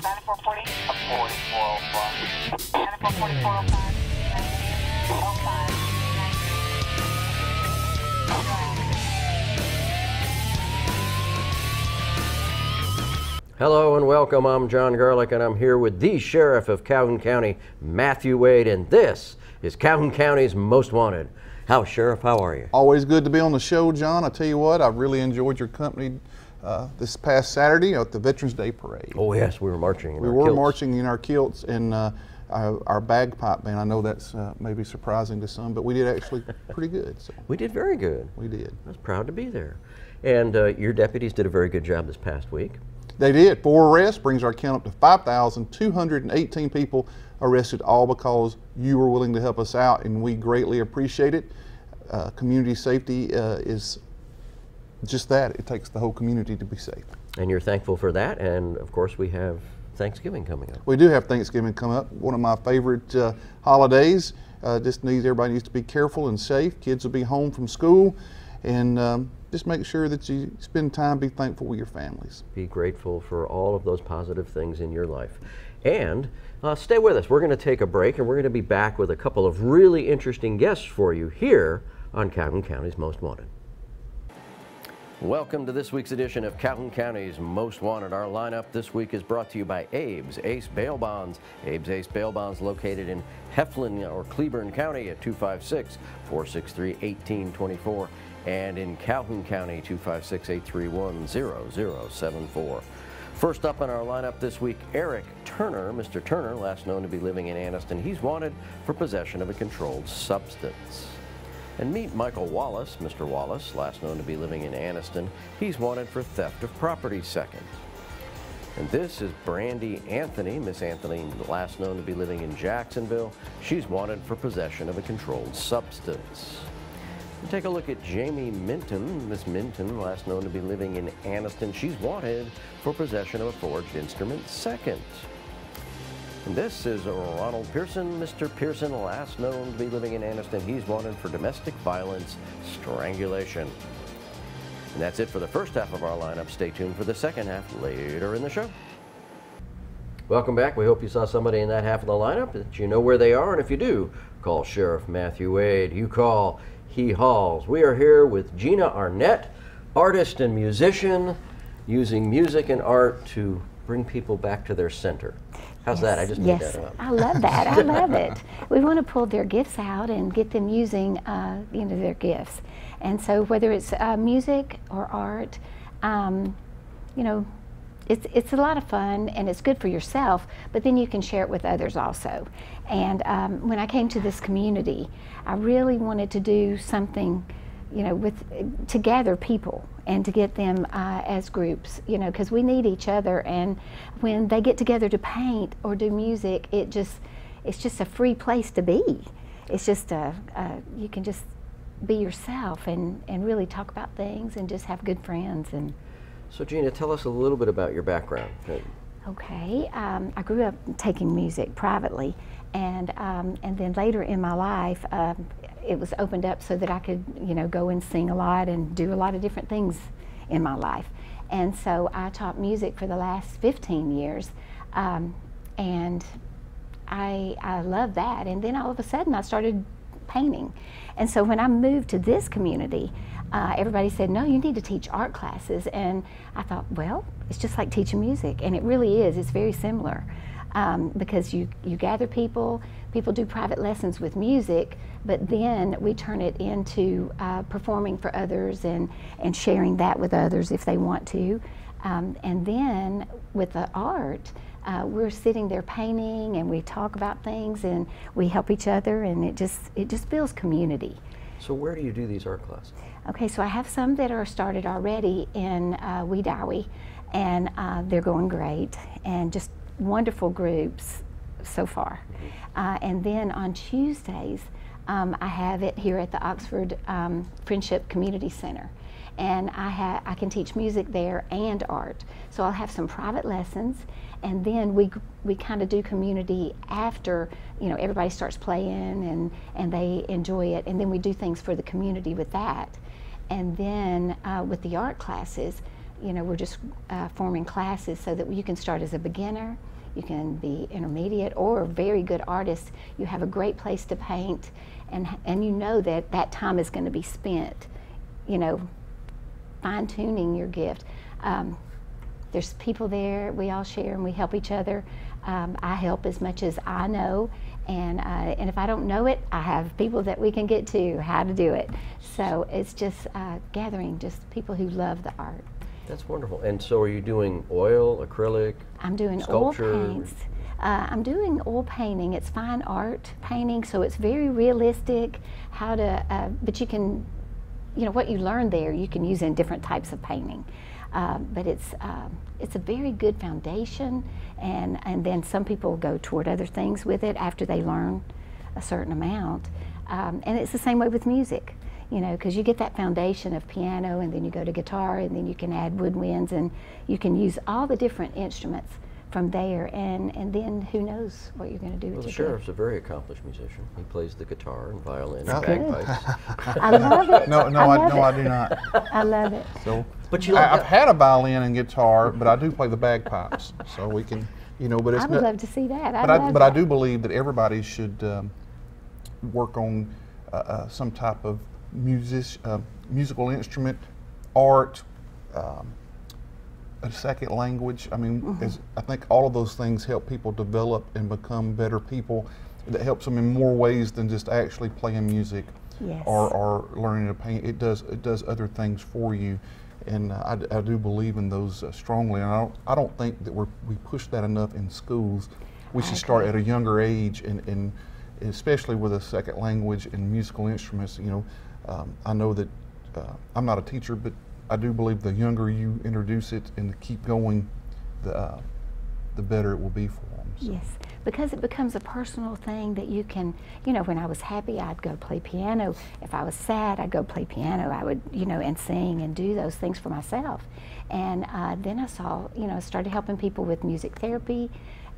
9440. 4405. 944405. 05. Hello and welcome. I'm Jon Garlick and I'm here with the Sheriff of Calhoun County, Matthew Wade, and this is Calhoun County's Most Wanted. Sheriff, how are you? Always good to be on the show, John. I tell you what, I really enjoyed your company this past Saturday at the Veterans Day Parade. Oh yes, we were marching in our kilts. We were marching in our kilts and our bagpipe band. I know that's maybe surprising to some, but we did actually pretty good. So. We did very good. We did. I was proud to be there. And your deputies did a very good job this past week. They did. 4 arrests brings our count up to 5,218 people arrested, all because you were willing to help us out, and we greatly appreciate it. Community safety is just that. It takes the whole community to be safe. And you're thankful for that, and of course we have Thanksgiving coming up. We do have Thanksgiving coming up, one of my favorite holidays. Everybody needs to be careful and safe. Kids will be home from school, and just make sure that you spend time, be thankful with your families. Be grateful for all of those positive things in your life. And stay with us. We're going to take a break, and we're going to be back with a couple of really interesting guests for you here on Calhoun County's Most Wanted. Welcome to this week's edition of Calhoun County's Most Wanted. Our lineup this week is brought to you by Abe's Ace Bail Bonds. Abe's Ace Bail Bonds located in Heflin or Cleburne County at 256-463-1824 and in Calhoun County 256-831-0074. First up in our lineup this week, Eric Turner. Mr. Turner, last known to be living in Anniston, he's wanted for possession of a controlled substance. And meet Michael Wallace. Mr. Wallace, last known to be living in Anniston, he's wanted for theft of property second. And this is Brandy Anthony. Miss Anthony, last known to be living in Jacksonville, she's wanted for possession of a controlled substance. And take a look at Jamie Minton. Miss Minton, last known to be living in Anniston, she's wanted for possession of a forged instrument second. And this is Ronald Pearson. Mr. Pearson, last known to be living in Anniston, he's wanted for domestic violence strangulation. And that's it for the first half of our lineup. Stay tuned for the second half later in the show. Welcome back. We hope you saw somebody in that half of the lineup, that you know where they are, and if you do, call Sheriff Matthew Wade. You call, he hauls. We are here with Gina Arnett, artist and musician, using music and art to bring people back to their center. How's that? I just made that up. I love that. I love it. We want to pull their gifts out and get them using their gifts. And so whether it's music or art, it's a lot of fun and it's good for yourself, but then you can share it with others also. And when I came to this community, I really wanted to do something to gather people and to get them as groups, because we need each other. And when they get together to paint or do music, it's just a free place to be. It's just you can just be yourself and really talk about things and just have good friends. And so Gina, tell us a little bit about your background. Okay, I grew up taking music privately, and then later in my life, it was opened up so that I could, go and sing a lot and do a lot of different things in my life. And so I taught music for the last 15 years, and I love that. And then all of a sudden I started painting. And so when I moved to this community, everybody said, no, you need to teach art classes. And I thought, well, it's just like teaching music. And it really is. It's very similar. Because you gather people do private lessons with music, but then we turn it into performing for others and sharing that with others if they want to. And then with the art, we're sitting there painting and we talk about things and we help each other, and it just builds community. So where do you do these art classes? Okay, so I have some that are started already in Wedowee, and they're going great, and just wonderful groups so far. And then on Tuesdays, I have it here at the Oxford Friendship Community Center. And I can teach music there and art. So I'll have some private lessons, and then we kind of do community after, everybody starts playing and they enjoy it, and then we do things for the community with that. And then with the art classes, you know, we're just forming classes so that you can start as a beginner, you can be intermediate or a very good artist. You have a great place to paint, and you know that that time is going to be spent, you know, fine-tuning your gift. There's people there, we all share and we help each other. I help as much as I know, and if I don't know it, I have people that we can get to how to do it. So it's just gathering just people who love the art. That's wonderful. And so are you doing oil, acrylic, I'm doing sculpture? oil paints. I'm doing oil painting. It's fine art painting, so it's very realistic. How to, but you can, you know, what you learn there, you can use in different types of painting. But it's a very good foundation, and then some people go toward other things with it after they learn a certain amount. And it's the same way with music, you know, because you get that foundation of piano, and then you go to guitar, and then you can add woodwinds, and you can use all the different instruments from there, and then who knows what you're going to do Well, with the your sheriff's a very accomplished musician. He plays the guitar and violin Oh, and bagpipes. I love it. No, I do not. I love it. So, But you like I've that- had a violin and guitar, but I do play the bagpipes, so we can, you know. But it's I would love to see that. But I do believe that everybody should work on some type of musical instrument, art, a second language. I mean, I think all of those things help people develop and become better people. That helps them in more ways than just actually playing music. Yes. Or learning to paint. It does other things for you, and I do believe in those strongly. And I don't think that we push that enough in schools. We should start at a younger age, and especially with a second language and musical instruments. You know, I know that I'm not a teacher, but I do believe the younger you introduce it and keep going, the better it will be for them. So. Yes, because it becomes a personal thing that you can, you know, when I was happy, I'd go play piano. If I was sad, I'd go play piano. I would, you know, and sing and do those things for myself. And then I saw, you know, started helping people with music therapy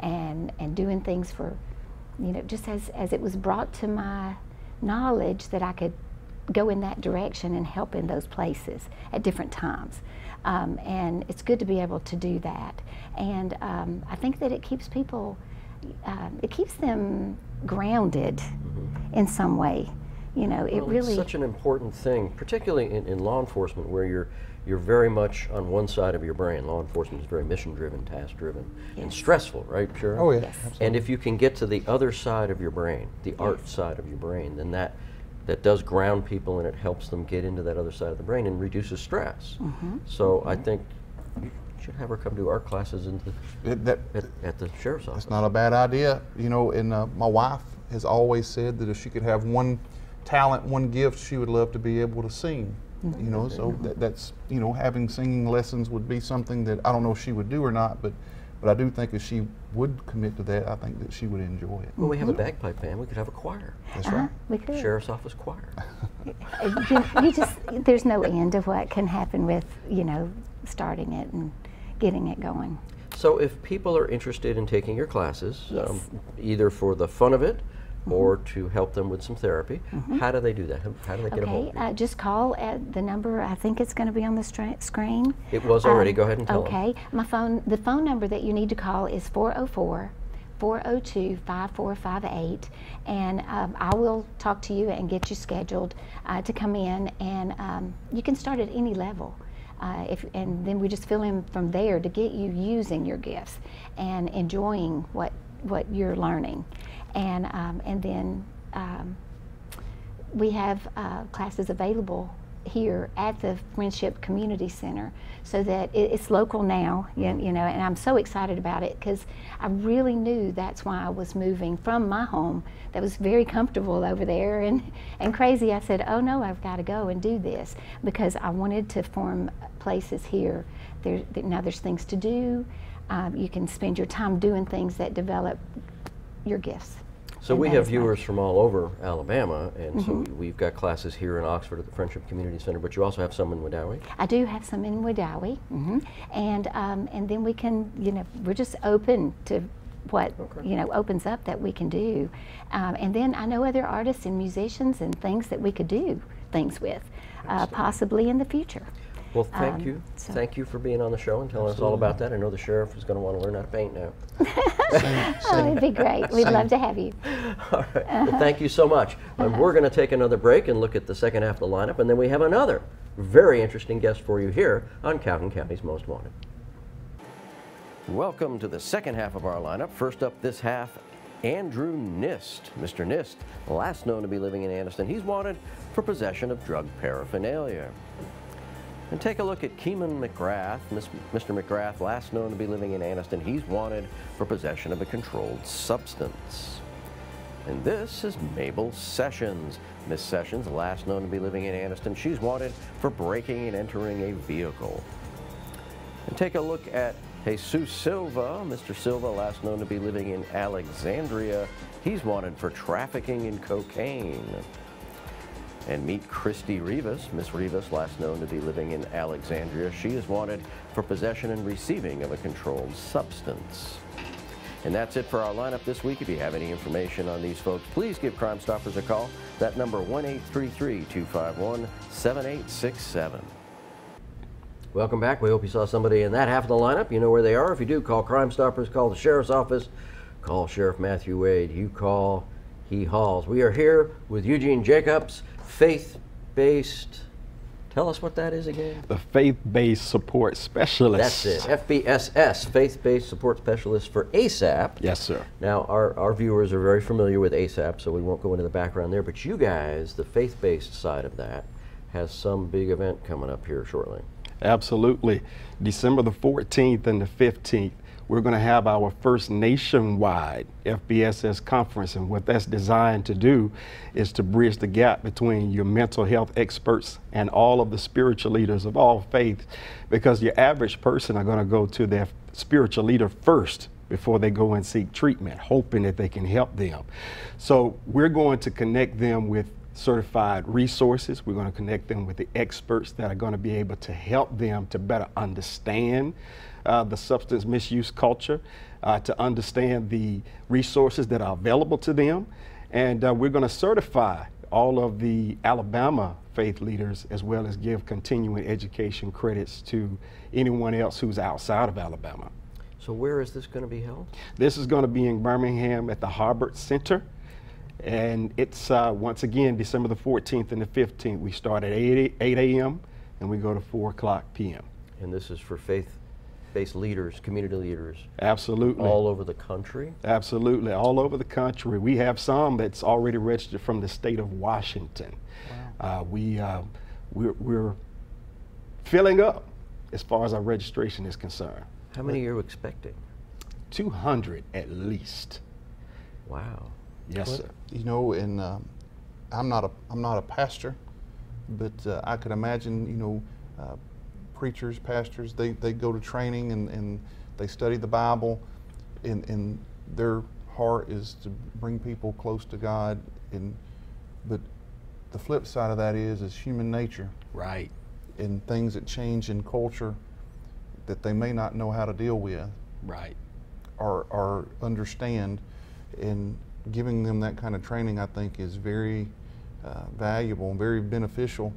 and doing things for, you know, just as it was brought to my knowledge that I could go in that direction and help in those places at different times. And it's good to be able to do that. And I think that it keeps people, it keeps them grounded in some way. You know, it really... It's such an important thing, particularly in law enforcement, where you're very much on one side of your brain. Law enforcement is very mission-driven, task-driven, and stressful, right, Sheriff? Oh yeah. Yes. Absolutely. And if you can get to the other side of your brain, the art side of your brain, then that does ground people, and it helps them get into that other side of the brain and reduces stress. So I think you should have her come to art classes at the sheriff's office. It's not a bad idea, you know. And my wife has always said that if she could have one talent, one gift, she would love to be able to sing. You know, so that's, you know, having singing lessons would be something that I don't know if she would do or not, but I do think if she would commit to that, I think that she would enjoy it. Well, we have a bagpipe band. We could have a choir. That's right. We could. Sheriff's office choir. You just, there's no end of what can happen with, you know, starting it and getting it going. So if people are interested in taking your classes, Yes. Either for the fun of it or to help them with some therapy, how do they do that? How do they get a hold of you? Just call at the number, I think it's going to be on the screen. It was already. Go ahead and tell them. Okay. The phone number that you need to call is 404-402-5458, and I will talk to you and get you scheduled to come in, and you can start at any level. And then we just fill in from there to get you using your gifts and enjoying what you're learning. And then we have classes available here at the Friendship Community Center, so that it's local now, you know, and I'm so excited about it because I really knew that's why I was moving from my home that was very comfortable over there and crazy. I said, oh no, I've got to go and do this because I wanted to form places here. Now there's things to do. You can spend your time doing things that develop your gifts. So we have viewers from all over Alabama, and so we've got classes here in Oxford at the Friendship Community Center, but you also have some in Wedowee? I do have some in Wedowee, and then we can, you know, we're just open to what, you know, opens up that we can do. And then I know other artists and musicians and things that we could do things with, possibly in the future. Well, thank you. So- Thank you for being on the show and telling us all about that. I know the sheriff is going to want to learn how to paint now. Oh, it'd be great. We'd love to have you. All right. Well, thank you so much. And we're going to take another break and look at the second half of the lineup, and then we have another very interesting guest for you here on Calhoun County's Most Wanted. Welcome to the second half of our lineup. First up this half, Andrew Nist. Mr. Nist, last known to be living in Anniston, he's wanted for possession of drug paraphernalia. And take a look at Keeman McGrath. Mr. McGrath, last known to be living in Anniston, he's wanted for possession of a controlled substance. And this is Mabel Sessions. Miss Sessions, last known to be living in Anniston, she's wanted for breaking and entering a vehicle. And take a look at Jesus Silva. Mr. Silva, last known to be living in Alexandria, he's wanted for trafficking in cocaine. And meet Christy Rivas. Miss Rivas, last known to be living in Alexandria, she is wanted for possession and receiving of a controlled substance. And that's it for our lineup this week. If you have any information on these folks, please give Crime Stoppers a call. That number, 1-833-251-7867. Welcome back. We hope you saw somebody in that half of the lineup. You know where they are. If you do, call Crime Stoppers, call the Sheriff's Office, call Sheriff Matthew Wade. You call, he hauls. We are here with Eugene Jacobs, faith-based, tell us what that is again. The faith-based support specialist. That's it, FBSS, faith-based support specialist for ASAP. Yes, sir. Now, our viewers are very familiar with ASAP, so we won't go into the background there, but you guys, the faith-based side of that, has some big event coming up here shortly. Absolutely. December the 14th and the 15th, we're going to have our first nationwide FBSS conference, and what that's designed to do is to bridge the gap between your mental health experts and all of the spiritual leaders of all faiths, because your average person are going to go to their spiritual leader first before they go and seek treatment, hoping that they can help them. So we're going to connect them with certified resources. We're going to connect them with the experts that are going to be able to help them to better understand the substance misuse culture, to understand the resources that are available to them. And we're going to certify all of the Alabama faith leaders, as well as give continuing education credits to anyone else who's outside of Alabama. So where is this going to be held? This is going to be in Birmingham at the Harbert Center. And it's, once again, December the 14th and the 15th. We start at 8 a.m. and we go to 4 o'clock p.m. And this is for faith-based leaders, community leaders. Absolutely. All over the country? Absolutely, all over the country. We have some that's already registered from the state of Washington. Wow. We're filling up as far as our registration is concerned. How many are you expecting? 200 at least. Wow. Yes, sir. You know, and I'm not a pastor, but I could imagine, you know, preachers, pastors, they go to training and they study the Bible, and their heart is to bring people close to God. But the flip side of that is human nature. Right. And things that change in culture that they may not know how to deal with. Right. Or understand, and giving them that kind of training, I think, is very valuable and very beneficial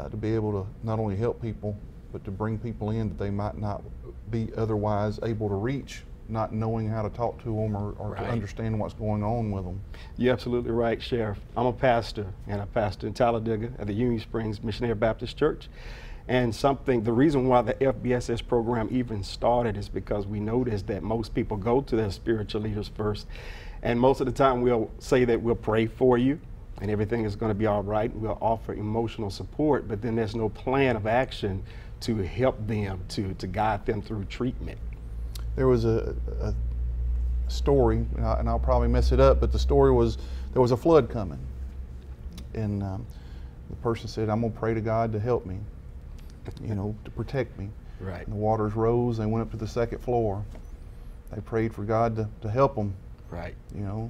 to be able to not only help people, but to bring people in that they might not be otherwise able to reach, not knowing how to talk to them or Right. to understand what's going on with them. You're absolutely right, Sheriff. I'm a pastor, and I pastor in Talladega at the Union Springs Missionary Baptist Church. And the reason why the FBSS program even started is because we noticed that most people go to their spiritual leaders first. And most of the time we'll say that we'll pray for you and everything is going to be all right. We'll offer emotional support, but then there's no plan of action to help them, to guide them through treatment. There was a story, and I'll probably mess it up, but the story was there was a flood coming. And the person said, I'm going to pray to God to help me, you know, to protect me. Right. And the waters rose, they went up to the second floor. They prayed for God to help them. Right. You know,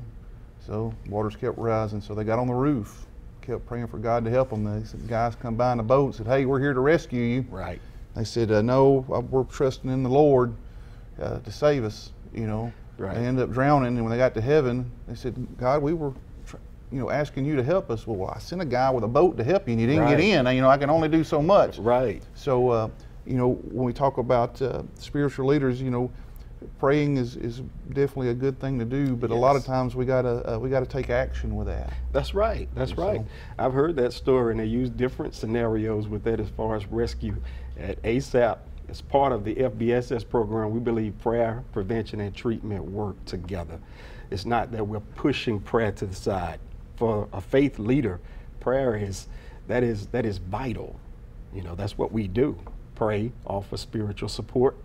so waters kept rising, so they got on the roof, kept praying for God to help them. The guys come by in a boat and said, hey, we're here to rescue you. Right. They said, no, we're trusting in the Lord to save us, you know. Right. They ended up drowning, and when they got to heaven, they said, God, we were asking you to help us. Well, I sent a guy with a boat to help you, and you didn't Right. get in. I can only do so much. Right. So, when we talk about spiritual leaders, praying is definitely a good thing to do, but a lot of times we gotta take action with that. That's right. That's right. I've heard that story, and they use different scenarios with that as far as rescue. At ASAP, as part of the FBSS program, we believe prayer, prevention, and treatment work together. It's not that we're pushing prayer to the side. For a faith leader, prayer is vital. That's what we do. Pray, offer spiritual support,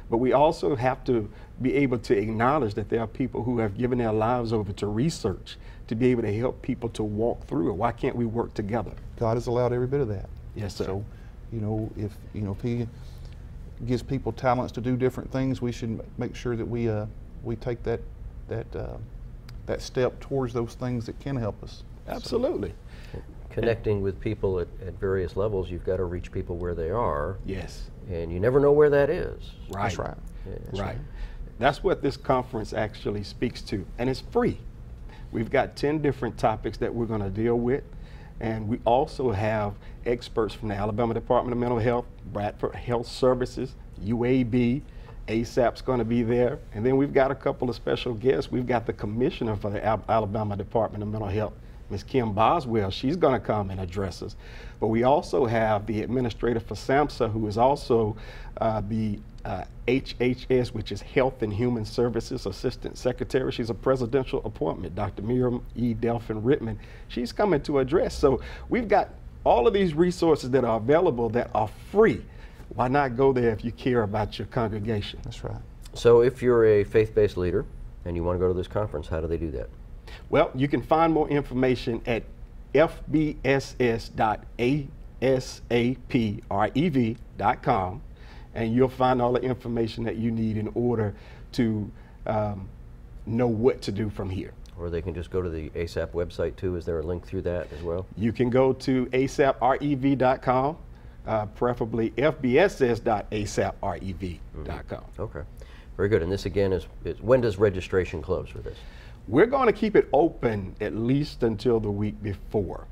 but we also have to be able to acknowledge that there are people who have given their lives over to research to be able to help people to walk through it. Why can't we work together? God has allowed every bit of that. Yes, sir. So, if He gives people talents to do different things, we should make sure that we take that step towards those things that can help us. Absolutely. Connecting with people at various levels, you've got to reach people where they are. Yes. And you never know where that is. Right. That's right. Yeah. That's Right. That's what this conference actually speaks to, and it's free. We've got 10 different topics that we're going to deal with, and we also have experts from the Alabama Department of Mental Health, Bradford Health Services, UAB, ASAP's going to be there, and then we've got a couple of special guests. We've got the commissioner for the Alabama Department of Mental Health, Ms. Kim Boswell. She's going to come and address us. But we also have the administrator for SAMHSA, who is also the HHS, which is Health and Human Services Assistant Secretary. She's a presidential appointment, Dr. Miriam E. Delphin-Rittman. She's coming to address. So we've got all of these resources that are available that are free. Why not go there if you care about your congregation? That's right. So if you're a faith-based leader and you want to go to this conference, how do they do that? Well, you can find more information at fbss.asaprev.com, and you'll find all the information that you need in order to know what to do from here. Or they can just go to the ASAP website too. Is there a link through that as well? You can go to asaprev.com, preferably fbss.asaprev.com. Okay, very good. And this again is when does registration close for this? We're going to keep it open at least until the week before,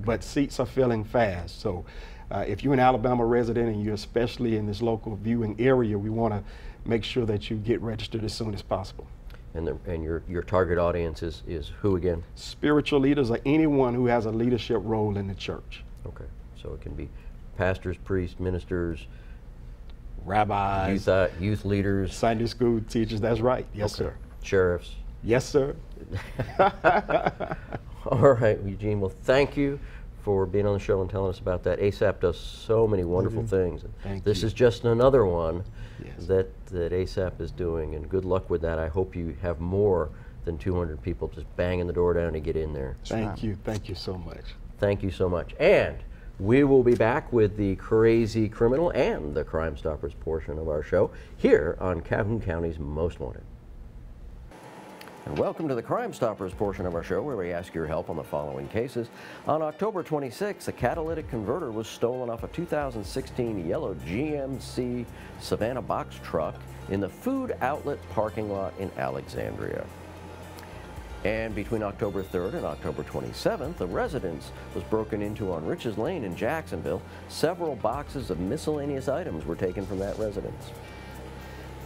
but seats are filling fast. So if you're an Alabama resident and you're especially in this local viewing area, we want to make sure that you get registered as soon as possible. And your target audience is who again? Spiritual leaders or anyone who has a leadership role in the church. Okay, so it can be pastors, priests, ministers, Rabbis, youth leaders, Sunday school teachers. That's right. Yes, okay. sir. Sheriffs. Yes, sir. All right, Eugene. Well, thank you for being on the show and telling us about that. ASAP does so many wonderful things. Thank this you. is just another one Yes. that ASAP is doing, and good luck with that. I hope you have more than 200 people just banging the door down to get in there. Thank you. Thank you so much. Thank you so much. And we will be back with the Crazy Criminal and the Crime Stoppers portion of our show here on Calhoun County's Most Wanted. And welcome to the Crime Stoppers portion of our show, where we ask your help on the following cases. On October 26th, a catalytic converter was stolen off a 2016 yellow GMC Savannah box truck in the food outlet parking lot in Alexandria. And between October 3rd and October 27th, a residence was broken into on Riches Lane in Jacksonville. Several boxes of miscellaneous items were taken from that residence.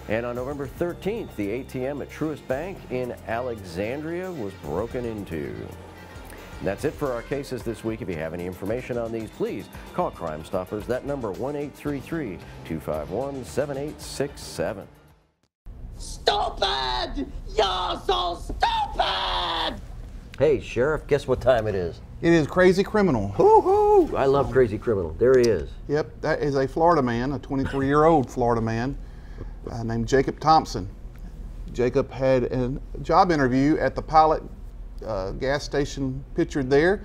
And on November 13th, the ATM at Truist Bank in Alexandria was broken into. And that's it for our cases this week. If you have any information on these, please call Crime Stoppers. That number, 1-833-251-7867. Stupid! You're so stupid! Hey, Sheriff, guess what time it is? It is Crazy Criminal. Woo-hoo! I love Crazy Criminal. There he is. Yep, that is a Florida man, a 23-year-old Florida man named Jacob Thompson. Jacob had a job interview at the Pilot gas station pictured there.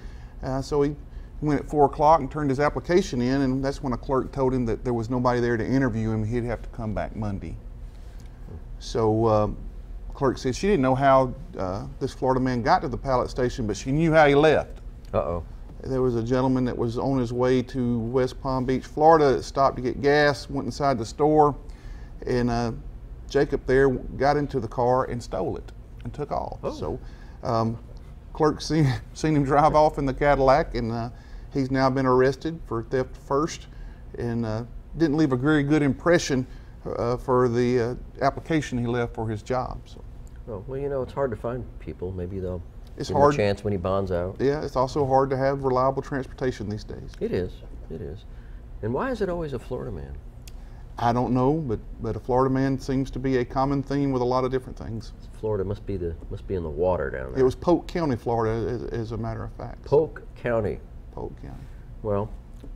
So he went at 4 o'clock and turned his application in, and that's when a clerk told him that there was nobody there to interview him. He'd have to come back Monday. So clerk said she didn't know how this Florida man got to the Pilot station, but she knew how he left. Uh-oh. There was a gentleman that was on his way to West Palm Beach, Florida, that stopped to get gas, went inside the store, and Jacob there got into the car and stole it and took off. Oh. So clerk seen him drive off in the Cadillac, and he's now been arrested for theft first, and didn't leave a very good impression for the application he left for his job. So. Oh, well, you know, it's hard to find people. Maybe they'll It's give him hard. a chance when he bonds out. Yeah, it's also hard to have reliable transportation these days. It is. It is. And why is it always a Florida man? I don't know, but a Florida man seems to be a common theme with a lot of different things. Florida must be in the water down there. It was Polk County, Florida, as a matter of fact. Polk County. Polk County. Well,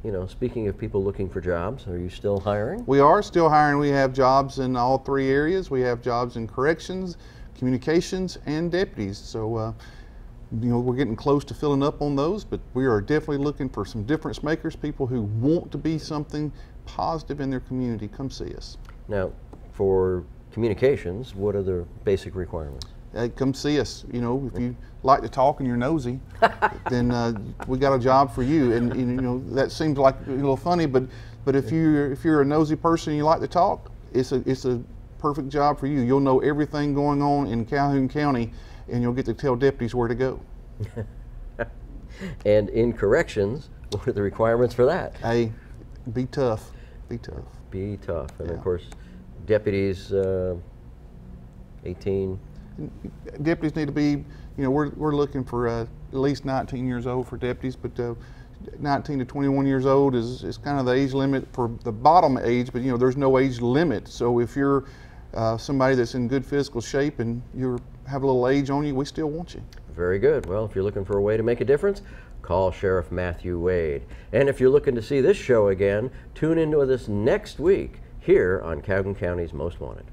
you know, speaking of people looking for jobs, are you still hiring? We are still hiring. We have jobs in all three areas. We have jobs in corrections, communications, and deputies. So, you know, we're getting close to filling up on those, but we are definitely looking for some difference makers, people who want to be something positive in their community. Come see us. Now, for communications, what are the basic requirements? Come see us. You know, if you like to talk and you're nosy, then we got a job for you. And you know, that seems like a little funny, but if you're a nosy person and you like to talk, it's a perfect job for you. You'll know everything going on in Calhoun County, and you'll get to tell deputies where to go. And in corrections, what are the requirements for that? Hey, be tough. Be tough. Be tough. And Yeah. of course, deputies 18. Deputies need to be, you know, we're looking for at least 19 years old for deputies, but 19 to 21 years old is kind of the age limit for the bottom age, but you know, there's no age limit. So if you're somebody that's in good physical shape and you have a little age on you, we still want you. Very good. Well, if you're looking for a way to make a difference, call Sheriff Matthew Wade. And if you're looking to see this show again, tune into this next week here on Calhoun County's Most Wanted.